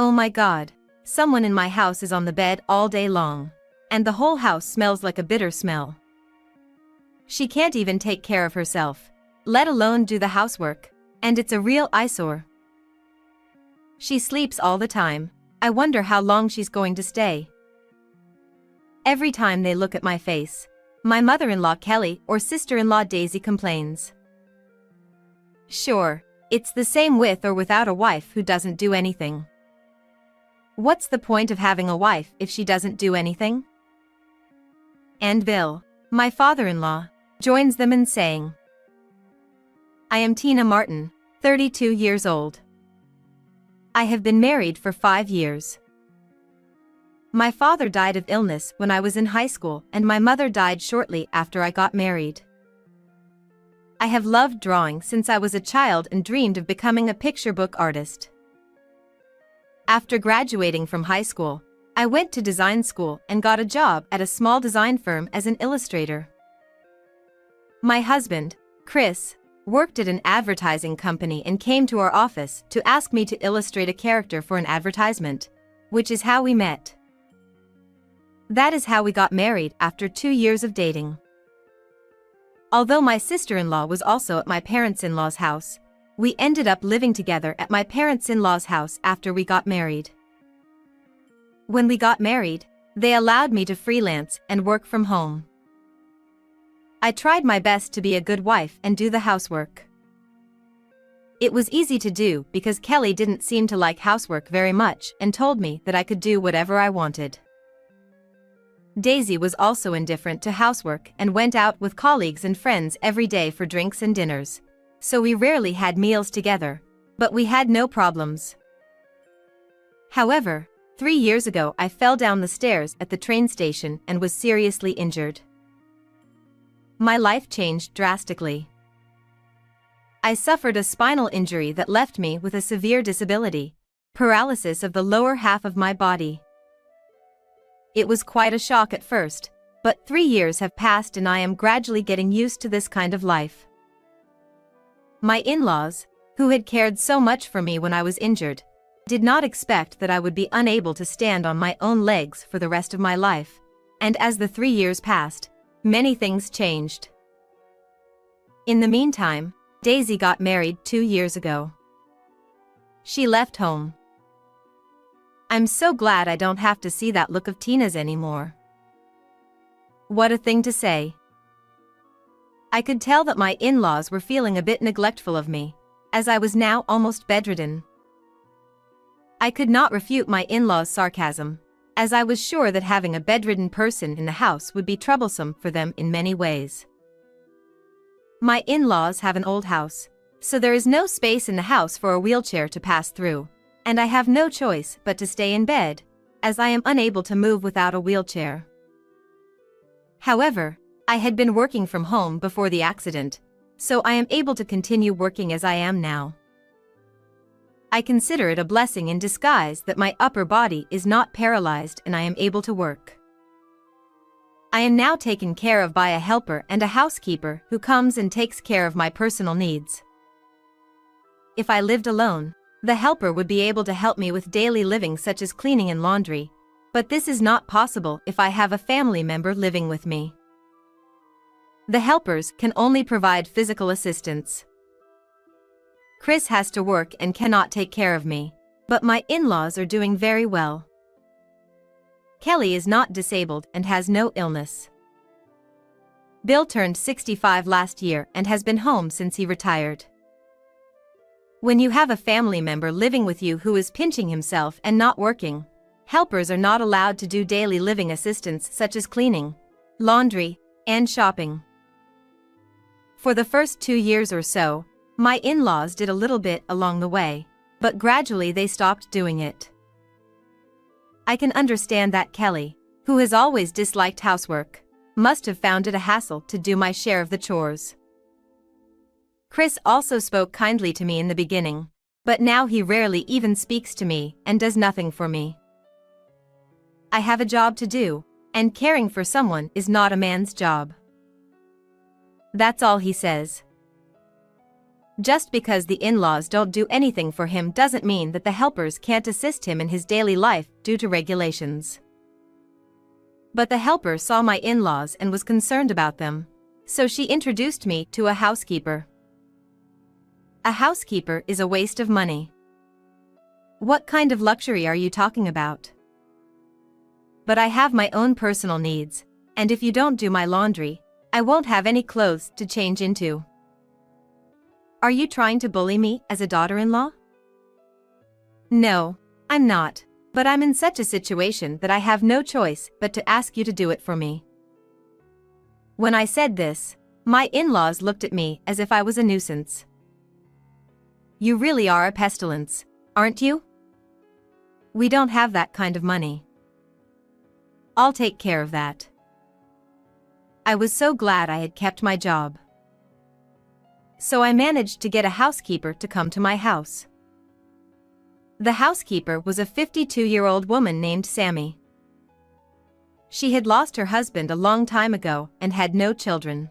Oh my God. Someone in my house is on the bed all day long. And the whole house smells like a bitter smell. She can't even take care of herself, let alone do the housework, and it's a real eyesore. She sleeps all the time. I wonder how long she's going to stay. Every time they look at my face, my mother-in-law Kelly or sister-in-law Daisy complains. Sure, it's the same with or without a wife who doesn't do anything. What's the point of having a wife if she doesn't do anything? And Bill, my father-in-law, joins them in saying, I am Tina Martin, 32 years old. I have been married for 5 years. My father died of illness when I was in high school and my mother died shortly after I got married. I have loved drawing since I was a child and dreamed of becoming a picture book artist. After graduating from high school, I went to design school and got a job at a small design firm as an illustrator. My husband, Chris, worked at an advertising company and came to our office to ask me to illustrate a character for an advertisement, which is how we met. That is how we got married after 2 years of dating. Although my sister-in-law was also at my parents-in-law's house, we ended up living together at my parents-in-law's house after we got married. When we got married, they allowed me to freelance and work from home. I tried my best to be a good wife and do the housework. It was easy to do because Kelly didn't seem to like housework very much and told me that I could do whatever I wanted. Daisy was also indifferent to housework and went out with colleagues and friends every day for drinks and dinners, so we rarely had meals together, but we had no problems. However, 3 years ago I fell down the stairs at the train station and was seriously injured. My life changed drastically. I suffered a spinal injury that left me with a severe disability, paralysis of the lower half of my body. It was quite a shock at first, but 3 years have passed and I am gradually getting used to this kind of life. My in-laws, who had cared so much for me when I was injured, did not expect that I would be unable to stand on my own legs for the rest of my life, and as the 3 years passed, many things changed. In the meantime, Daisy got married 2 years ago. She left home. I'm so glad I don't have to see that look of Tina's anymore. What a thing to say. I could tell that my in-laws were feeling a bit neglectful of me, as I was now almost bedridden. I could not refute my in-laws' sarcasm, as I was sure that having a bedridden person in the house would be troublesome for them in many ways. My in-laws have an old house, so there is no space in the house for a wheelchair to pass through, and I have no choice but to stay in bed, as I am unable to move without a wheelchair. However, I had been working from home before the accident, so I am able to continue working as I am now. I consider it a blessing in disguise that my upper body is not paralyzed and I am able to work. I am now taken care of by a helper and a housekeeper who comes and takes care of my personal needs. If I lived alone, the helper would be able to help me with daily living such as cleaning and laundry, but this is not possible if I have a family member living with me. The helpers can only provide physical assistance. Chris has to work and cannot take care of me, but my in-laws are doing very well. Kelly is not disabled and has no illness. Bill turned 65 last year and has been home since he retired. When you have a family member living with you who is pinching himself and not working, helpers are not allowed to do daily living assistance such as cleaning, laundry, and shopping. For the first 2 years or so, my in-laws did a little bit along the way, but gradually they stopped doing it. I can understand that Kelly, who has always disliked housework, must have found it a hassle to do my share of the chores. Chris also spoke kindly to me in the beginning, but now he rarely even speaks to me and does nothing for me. I have a job to do, and caring for someone is not a man's job. That's all he says. Just because the in-laws don't do anything for him doesn't mean that the helpers can't assist him in his daily life due to regulations. But the helper saw my in-laws and was concerned about them, so she introduced me to a housekeeper. A housekeeper is a waste of money. What kind of luxury are you talking about? But I have my own personal needs, and if you don't do my laundry, I won't have any clothes to change into. Are you trying to bully me as a daughter-in-law? No, I'm not, but I'm in such a situation that I have no choice but to ask you to do it for me. When I said this, my in-laws looked at me as if I was a nuisance. You really are a pestilence, aren't you? We don't have that kind of money. I'll take care of that. I was so glad I had kept my job. So I managed to get a housekeeper to come to my house. The housekeeper was a 52-year-old woman named Sammy. She had lost her husband a long time ago and had no children.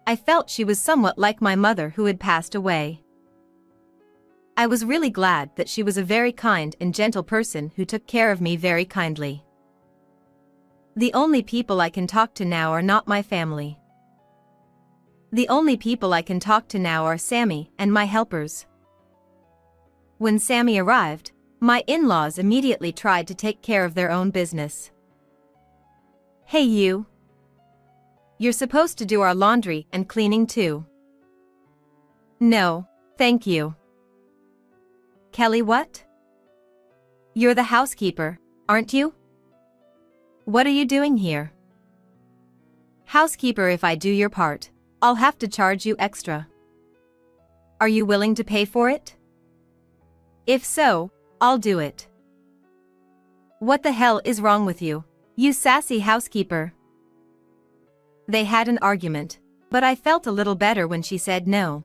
I felt she was somewhat like my mother who had passed away. I was really glad that she was a very kind and gentle person who took care of me very kindly. The only people I can talk to now are not my family. The only people I can talk to now are Sammy and my helpers. When Sammy arrived, my in-laws immediately tried to take care of their own business. Hey you! You're supposed to do our laundry and cleaning too. No, thank you. Kelly, what? You're the housekeeper, aren't you? What are you doing here? Housekeeper, if I do your part, I'll have to charge you extra. Are you willing to pay for it? If so, I'll do it. What the hell is wrong with you, you sassy housekeeper? They had an argument, but I felt a little better when she said no.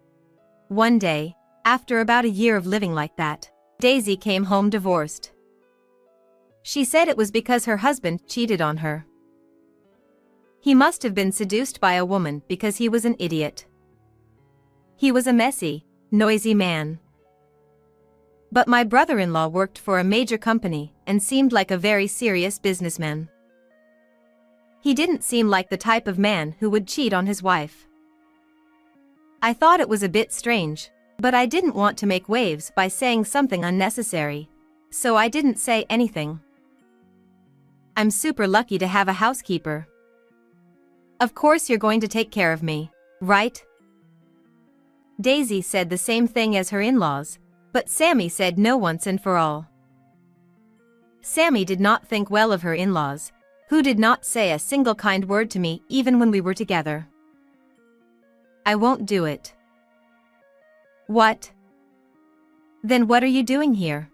One day, after about a year of living like that, Daisy came home divorced. She said it was because her husband cheated on her. He must have been seduced by a woman because he was an idiot. He was a messy, noisy man. But my brother-in-law worked for a major company and seemed like a very serious businessman. He didn't seem like the type of man who would cheat on his wife. I thought it was a bit strange, but I didn't want to make waves by saying something unnecessary, so I didn't say anything. I'm super lucky to have a housekeeper. Of course you're going to take care of me, right? Daisy said the same thing as her in-laws, but Sammy said no once and for all. Sammy did not think well of her in-laws, who did not say a single kind word to me even when we were together. I won't do it. What? Then what are you doing here?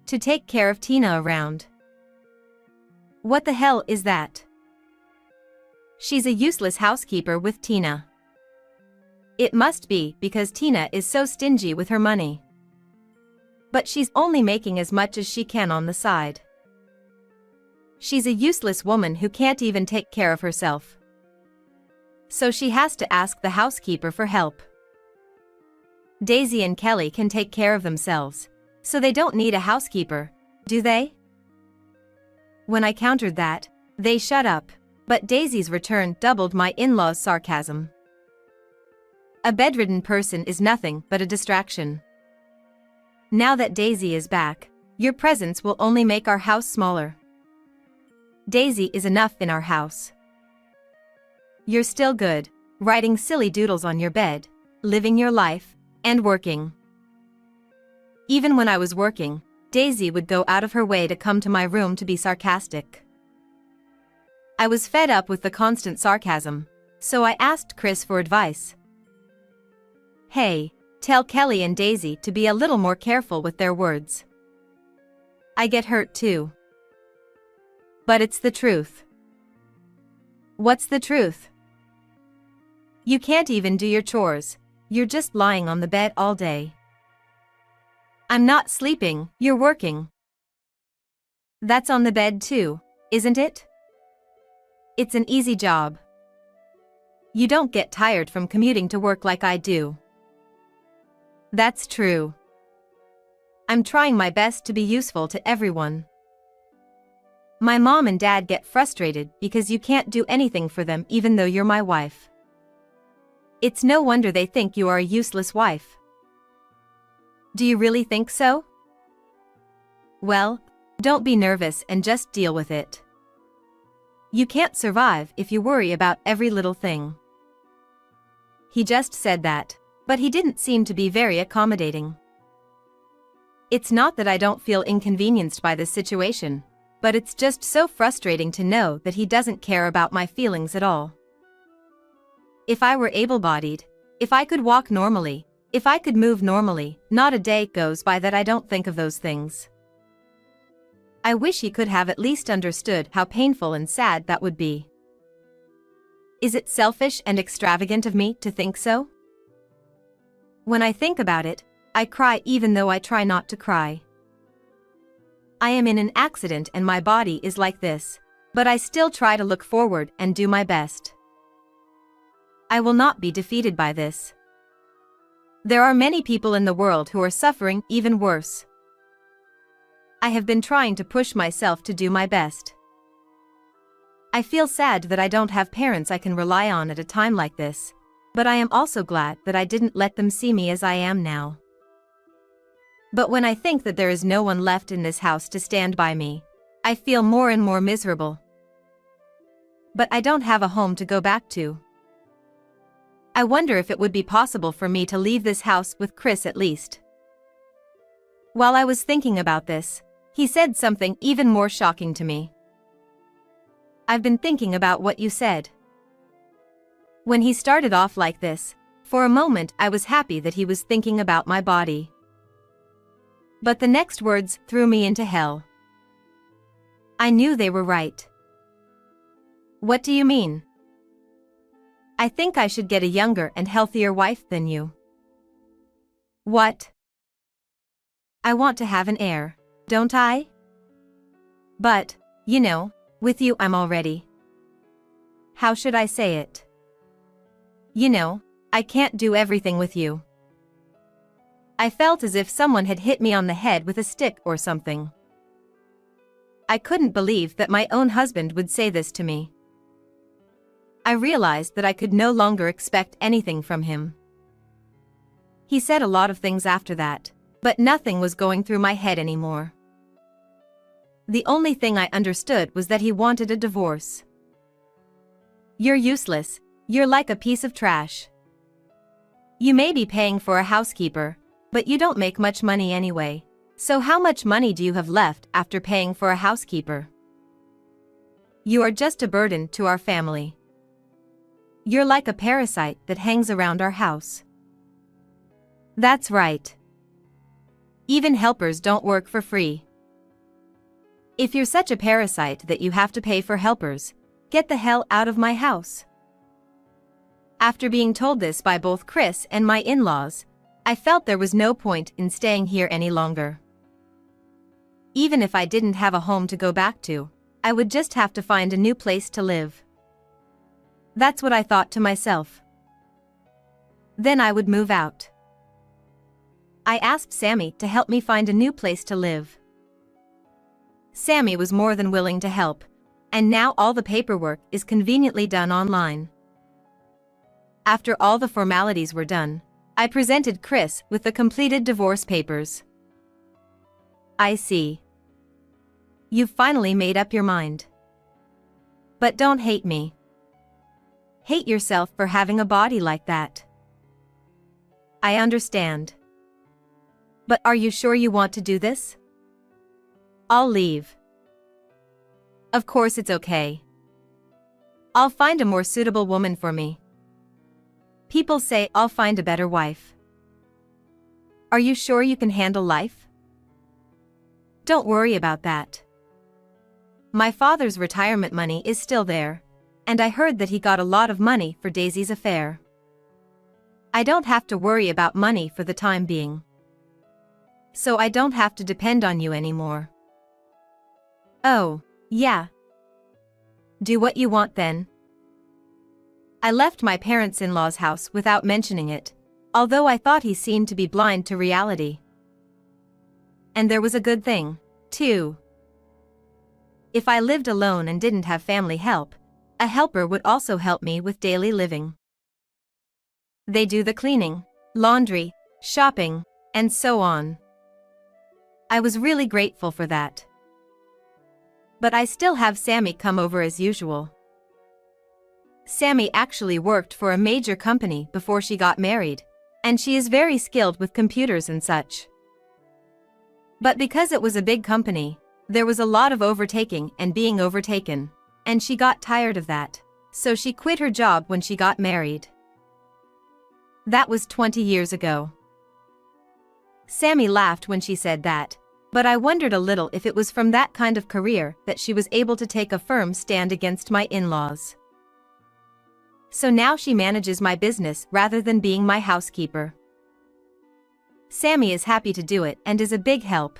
To take care of Tina around. What the hell is that? She's a useless housekeeper with Tina. It must be because Tina is so stingy with her money. But she's only making as much as she can on the side. She's a useless woman who can't even take care of herself. So she has to ask the housekeeper for help. Daisy and Kelly can take care of themselves, so they don't need a housekeeper, do they? When I countered that, they shut up, but Daisy's return doubled my in-laws' sarcasm. A bedridden person is nothing but a distraction. Now that Daisy is back, your presence will only make our house smaller. Daisy is enough in our house. You're still good, writing silly doodles on your bed, living your life, and working. Even when I was working, Daisy would go out of her way to come to my room to be sarcastic. I was fed up with the constant sarcasm, so I asked Chris for advice. Hey, tell Kelly and Daisy to be a little more careful with their words. I get hurt too. But it's the truth. What's the truth? You can't even do your chores, you're just lying on the bed all day. I'm not sleeping, you're working. That's on the bed too, isn't it? It's an easy job. You don't get tired from commuting to work like I do. That's true. I'm trying my best to be useful to everyone. My mom and dad get frustrated because you can't do anything for them even though you're my wife. It's no wonder they think you are a useless wife. Do you really think so? Well, don't be nervous and just deal with it. You can't survive if you worry about every little thing. He just said that, but he didn't seem to be very accommodating. It's not that I don't feel inconvenienced by this situation, but it's just so frustrating to know that he doesn't care about my feelings at all. If I were able-bodied, if I could walk normally, if I could move normally, not a day goes by that I don't think of those things. I wish he could have at least understood how painful and sad that would be. Is it selfish and extravagant of me to think so? When I think about it, I cry even though I try not to cry. I am in an accident and my body is like this, but I still try to look forward and do my best. I will not be defeated by this. There are many people in the world who are suffering even worse. I have been trying to push myself to do my best. I feel sad that I don't have parents I can rely on at a time like this, but I am also glad that I didn't let them see me as I am now. But when I think that there is no one left in this house to stand by me, I feel more and more miserable. But I don't have a home to go back to. I wonder if it would be possible for me to leave this house with Chris at least. While I was thinking about this, he said something even more shocking to me. I've been thinking about what you said. When he started off like this, for a moment I was happy that he was thinking about my body. But the next words threw me into hell. I knew they were right. What do you mean? I think I should get a younger and healthier wife than you. What? I want to have an heir, don't I? But, you know, with you I'm already. How should I say it? You know, I can't do everything with you. I felt as if someone had hit me on the head with a stick or something. I couldn't believe that my own husband would say this to me. I realized that I could no longer expect anything from him. He said a lot of things after that, but nothing was going through my head anymore. The only thing I understood was that he wanted a divorce. You're useless, you're like a piece of trash. You may be paying for a housekeeper, but you don't make much money anyway, so how much money do you have left after paying for a housekeeper? You are just a burden to our family. You're like a parasite that hangs around our house. That's right. Even helpers don't work for free. If you're such a parasite that you have to pay for helpers, get the hell out of my house. After being told this by both Chris and my in-laws, I felt there was no point in staying here any longer. Even if I didn't have a home to go back to, I would just have to find a new place to live. That's what I thought to myself. Then I would move out. I asked Sammy to help me find a new place to live. Sammy was more than willing to help, and now all the paperwork is conveniently done online. After all the formalities were done, I presented Chris with the completed divorce papers. I see. You've finally made up your mind. But don't hate me. Hate yourself for having a body like that. I understand. But are you sure you want to do this? I'll leave. Of course it's okay. I'll find a more suitable woman for me. People say I'll find a better wife. Are you sure you can handle life? Don't worry about that. My father's retirement money is still there, and I heard that he got a lot of money for Daisy's affair. I don't have to worry about money for the time being. So I don't have to depend on you anymore. Oh, yeah. Do what you want then. I left my parents-in-law's house without mentioning it, although I thought he seemed to be blind to reality. And there was a good thing, too. If I lived alone and didn't have family help, a helper would also help me with daily living. They do the cleaning, laundry, shopping, and so on. I was really grateful for that. But I still have Sammy come over as usual. Sammy actually worked for a major company before she got married, and she is very skilled with computers and such. But because it was a big company, there was a lot of overtaking and being overtaken, and she got tired of that, so she quit her job when she got married. That was 20 years ago. Sammy laughed when she said that, but I wondered a little if it was from that kind of career that she was able to take a firm stand against my in-laws. So now she manages my business rather than being my housekeeper. Sammy is happy to do it and is a big help.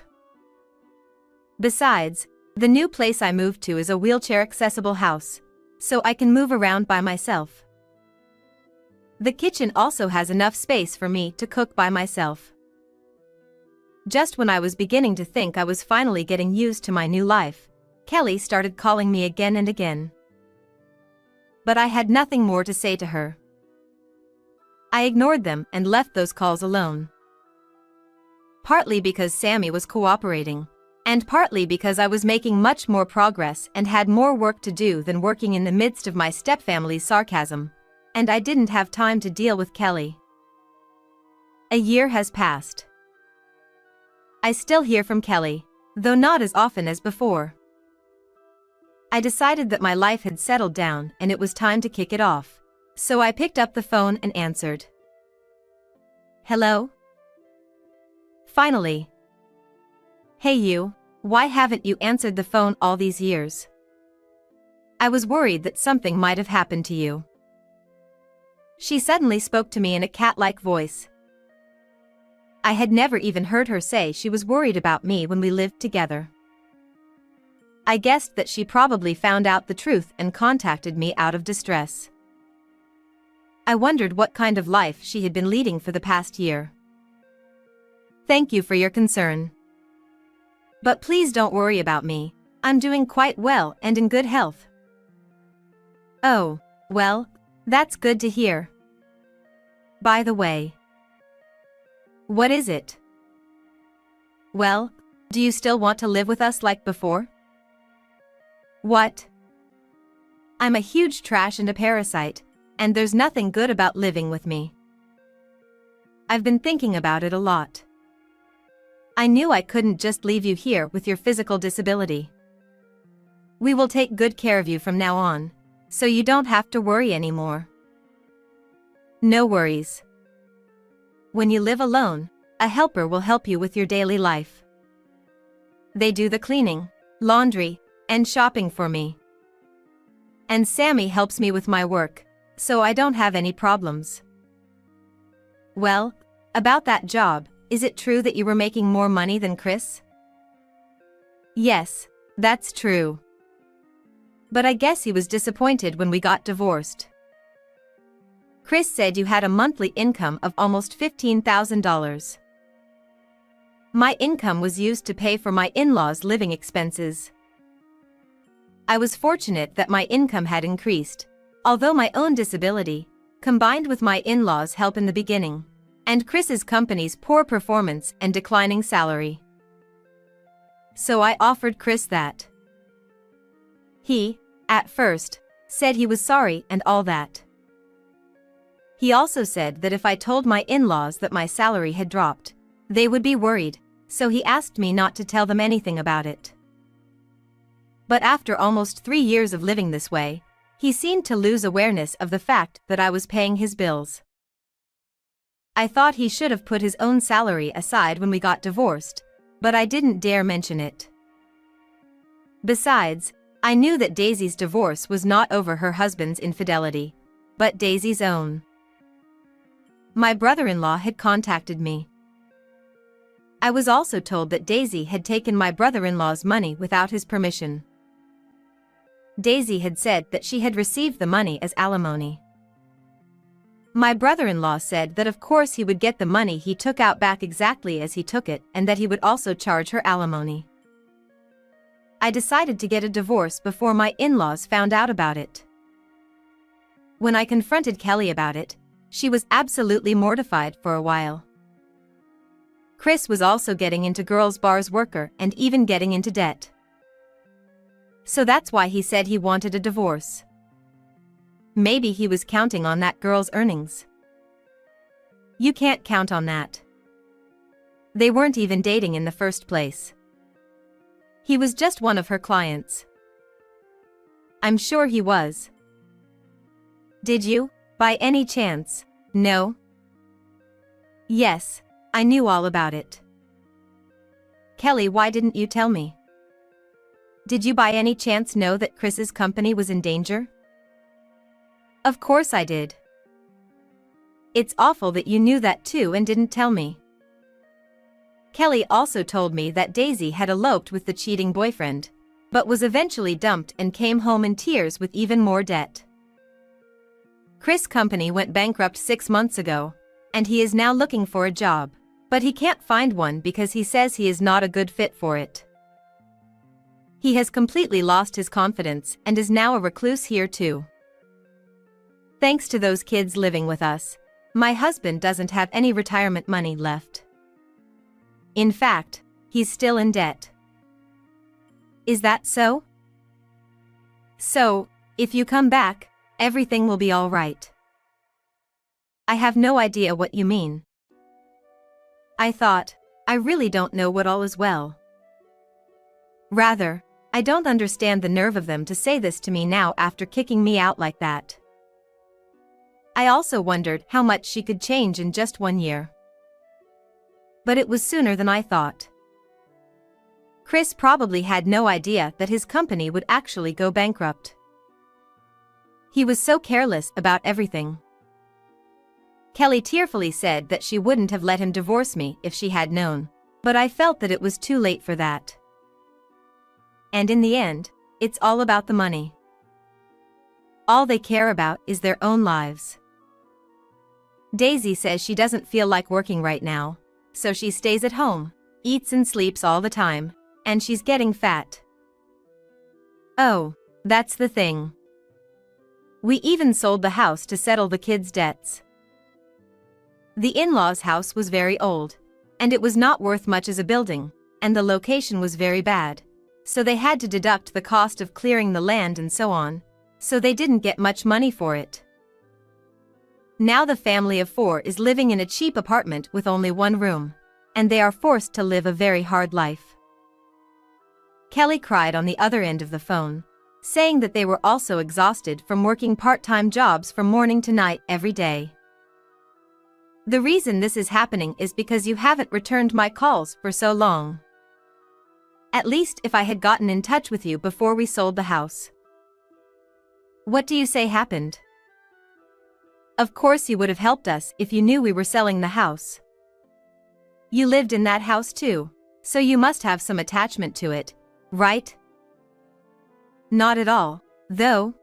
Besides, the new place I moved to is a wheelchair-accessible house, so I can move around by myself. The kitchen also has enough space for me to cook by myself. Just when I was beginning to think I was finally getting used to my new life, Kelly started calling me again and again. But I had nothing more to say to her. I ignored them and left those calls alone. Partly because Sammy was cooperating, and partly because I was making much more progress and had more work to do than working in the midst of my stepfamily's sarcasm, and I didn't have time to deal with Kelly. A year has passed. I still hear from Kelly, though not as often as before. I decided that my life had settled down and it was time to kick it off, so I picked up the phone and answered. Hello? Finally. Hey you, why haven't you answered the phone all these years? I was worried that something might have happened to you. She suddenly spoke to me in a cat-like voice. I had never even heard her say she was worried about me when we lived together. I guessed that she probably found out the truth and contacted me out of distress. I wondered what kind of life she had been leading for the past year. Thank you for your concern. But please don't worry about me, I'm doing quite well and in good health. Oh, well, that's good to hear. By the way. What is it? Well, do you still want to live with us like before? What? I'm a huge trash and a parasite, and there's nothing good about living with me. I've been thinking about it a lot. I knew I couldn't just leave you here with your physical disability. We will take good care of you from now on, so you don't have to worry anymore. No worries. When you live alone, a helper will help you with your daily life. They do the cleaning, laundry, and shopping for me. And Sammy helps me with my work, so I don't have any problems. Well, about that job, is it true that you were making more money than Chris? Yes, that's true. But I guess he was disappointed when we got divorced. Chris said you had a monthly income of almost $15,000. My income was used to pay for my in-laws' living expenses. I was fortunate that my income had increased, although my own disability, combined with my in-laws' help in the beginning, and Chris's company's poor performance and declining salary. So I offered Chris that. He, at first, said he was sorry and all that. He also said that if I told my in-laws that my salary had dropped, they would be worried, so he asked me not to tell them anything about it. But after almost 3 years of living this way, he seemed to lose awareness of the fact that I was paying his bills. I thought he should have put his own salary aside when we got divorced, but I didn't dare mention it. Besides, I knew that Daisy's divorce was not over her husband's infidelity, but Daisy's own. My brother-in-law had contacted me. I was also told that Daisy had taken my brother-in-law's money without his permission. Daisy had said that she had received the money as alimony. My brother-in-law said that of course he would get the money he took out back exactly as he took it and that he would also charge her alimony. I decided to get a divorce before my in-laws found out about it. When I confronted Kelly about it, she was absolutely mortified for a while. Chris was also getting into girls' bars worker and even getting into debt. So that's why he said he wanted a divorce. Maybe he was counting on that girl's earnings. You can't count on that. They weren't even dating in the first place. He was just one of her clients. I'm sure he was. Did you, by any chance, know? Yes, I knew all about it. Kelly, why didn't you tell me? Did you by any chance know that Chris's company was in danger? Of course I did. It's awful that you knew that too and didn't tell me. Kelly also told me that Daisy had eloped with the cheating boyfriend, but was eventually dumped and came home in tears with even more debt. Chris' company went bankrupt 6 months ago, and he is now looking for a job, but he can't find one because he says he is not a good fit for it. He has completely lost his confidence and is now a recluse here too. Thanks to those kids living with us, my husband doesn't have any retirement money left. In fact, he's still in debt. Is that so? So, if you come back, everything will be all right. I have no idea what you mean. I thought, I really don't know what all is well. Rather, I don't understand the nerve of them to say this to me now after kicking me out like that. I also wondered how much she could change in just 1 year. But it was sooner than I thought. Chris probably had no idea that his company would actually go bankrupt. He was so careless about everything. Kelly tearfully said that she wouldn't have let him divorce me if she had known, but I felt that it was too late for that. And in the end, it's all about the money. All they care about is their own lives. Daisy says she doesn't feel like working right now, so she stays at home, eats and sleeps all the time, and she's getting fat. Oh, that's the thing. We even sold the house to settle the kids' debts. The in-laws' house was very old, and it was not worth much as a building, and the location was very bad, so they had to deduct the cost of clearing the land and so on, so they didn't get much money for it. Now the family of 4 is living in a cheap apartment with only 1 room, and they are forced to live a very hard life. Kelly cried on the other end of the phone, saying that they were also exhausted from working part-time jobs from morning to night every day. The reason this is happening is because you haven't returned my calls for so long. At least if I had gotten in touch with you before we sold the house. What do you say happened? Of course you would have helped us if you knew we were selling the house. You lived in that house too, so you must have some attachment to it, right? Not at all, though.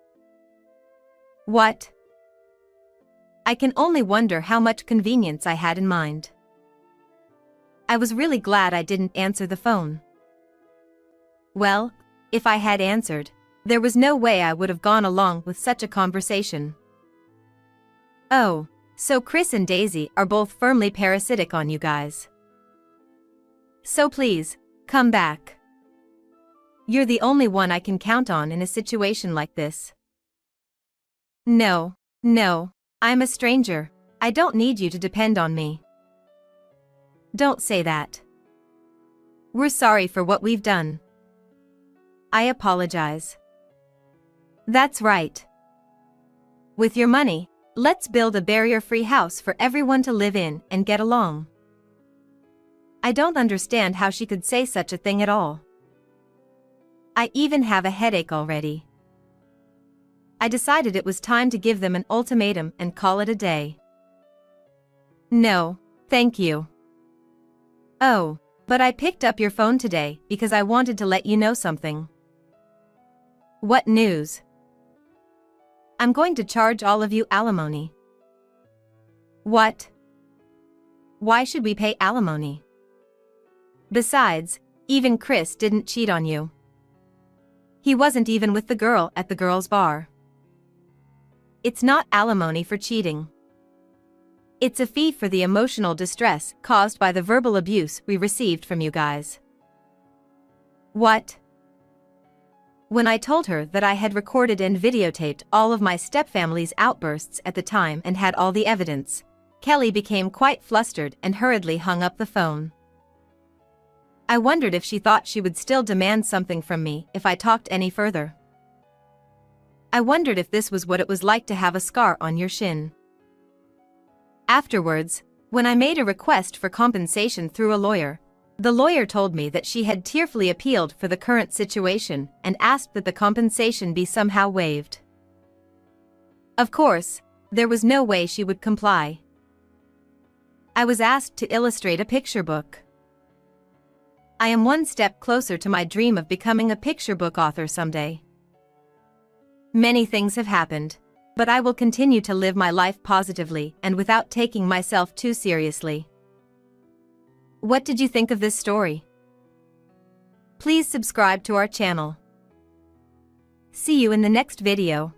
What? I can only wonder how much convenience I had in mind. I was really glad I didn't answer the phone. Well, if I had answered, there was no way I would have gone along with such a conversation. Oh, so Chris and Daisy are both firmly parasitic on you guys. So please, come back. You're the only one I can count on in a situation like this. No, I'm a stranger. I don't need you to depend on me. Don't say that. We're sorry for what we've done. I apologize. That's right. With your money, let's build a barrier-free house for everyone to live in and get along. I don't understand how she could say such a thing at all. I even have a headache already. I decided it was time to give them an ultimatum and call it a day. No, thank you. Oh, but I picked up your phone today because I wanted to let you know something. What news? I'm going to charge all of you alimony. What? Why should we pay alimony? Besides, even Chris didn't cheat on you. He wasn't even with the girl at the girls' bar. It's not alimony for cheating. It's a fee for the emotional distress caused by the verbal abuse we received from you guys. What? When I told her that I had recorded and videotaped all of my stepfamily's outbursts at the time and had all the evidence, Kelly became quite flustered and hurriedly hung up the phone. I wondered if she thought she would still demand something from me if I talked any further. I wondered if this was what it was like to have a scar on your shin. Afterwards, when I made a request for compensation through a lawyer, the lawyer told me that she had tearfully appealed for the current situation and asked that the compensation be somehow waived. Of course, there was no way she would comply. I was asked to illustrate a picture book. I am one step closer to my dream of becoming a picture book author someday. Many things have happened, but I will continue to live my life positively and without taking myself too seriously. What did you think of this story? Please subscribe to our channel. See you in the next video.